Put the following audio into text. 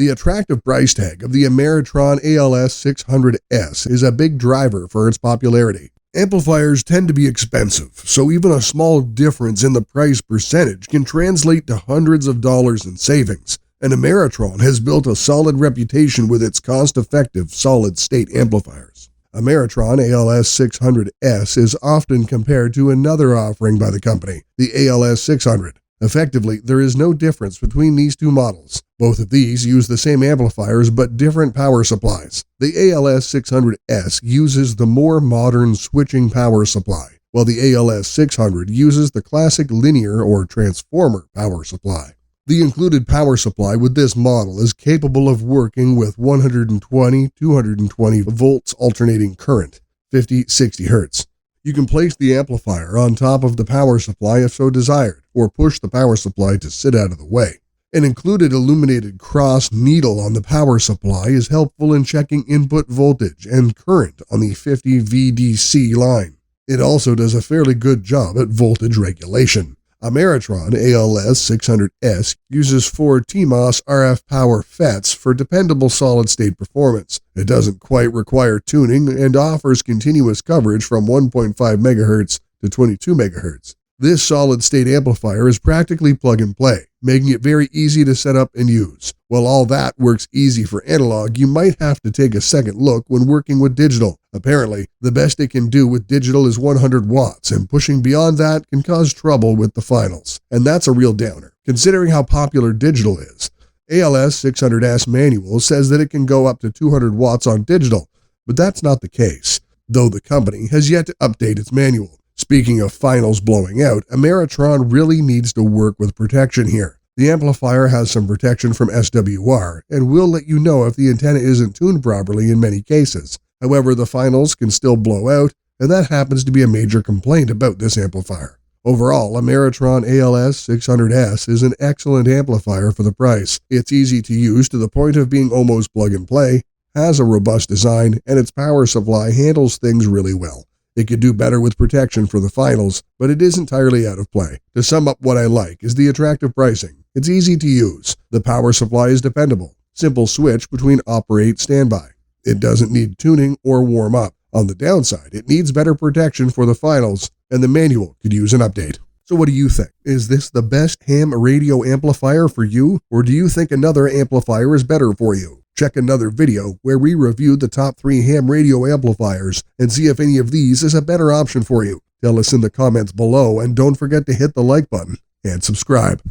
The attractive price tag of the Ameritron ALS-600S is a big driver for its popularity. Amplifiers tend to be expensive, so even a small difference in the price percentage can translate to hundreds of dollars in savings, and Ameritron has built a solid reputation with its cost-effective solid-state amplifiers. Ameritron ALS-600S is often compared to another offering by the company, the ALS-600. Effectively, there is no difference between these two models. Both of these use the same amplifiers but different power supplies. The ALS-600S uses the more modern switching power supply, while the ALS-600 uses the classic linear or transformer power supply. The included power supply with this model is capable of working with 120-220 volts alternating current, 50-60 Hz. You can place the amplifier on top of the power supply if so desired, or push the power supply to sit out of the way. An included illuminated cross needle on the power supply is helpful in checking input voltage and current on the 50 VDC line. It also does a fairly good job at voltage regulation. Ameritron ALS-600S uses 4 TMOS RF power FETs for dependable solid-state performance. It doesn't quite require tuning and offers continuous coverage from 1.5 MHz to 22 MHz. This solid-state amplifier is practically plug-and-play, making it very easy to set up and use. While all that works easy for analog, you might have to take a second look when working with digital. Apparently, the best it can do with digital is 100 watts, and pushing beyond that can cause trouble with the finals. And that's a real downer, considering how popular digital is. ALS-600S manual says that it can go up to 200 watts on digital, but that's not the case, though the company has yet to update its manual. Speaking of finals blowing out, Ameritron really needs to work with protection here. The amplifier has some protection from SWR, and will let you know if the antenna isn't tuned properly in many cases. However, the finals can still blow out, and that happens to be a major complaint about this amplifier. Overall, Ameritron ALS-600S is an excellent amplifier for the price. It's easy to use to the point of being almost plug-and-play, has a robust design, and its power supply handles things really well. It could do better with protection for the finals, but it is entirely out of play. To sum up, what I like is the attractive pricing. It's easy to use. The power supply is dependable. Simple switch between operate standby. It doesn't need tuning or warm up. On the downside, it needs better protection for the finals, and the manual could use an update. So what do you think? Is this the best ham radio amplifier for you, or do you think another amplifier is better for you? Check another video where we reviewed the top 3 ham radio amplifiers and see if any of these is a better option for you. Tell us in the comments below, and don't forget to hit the like button and subscribe.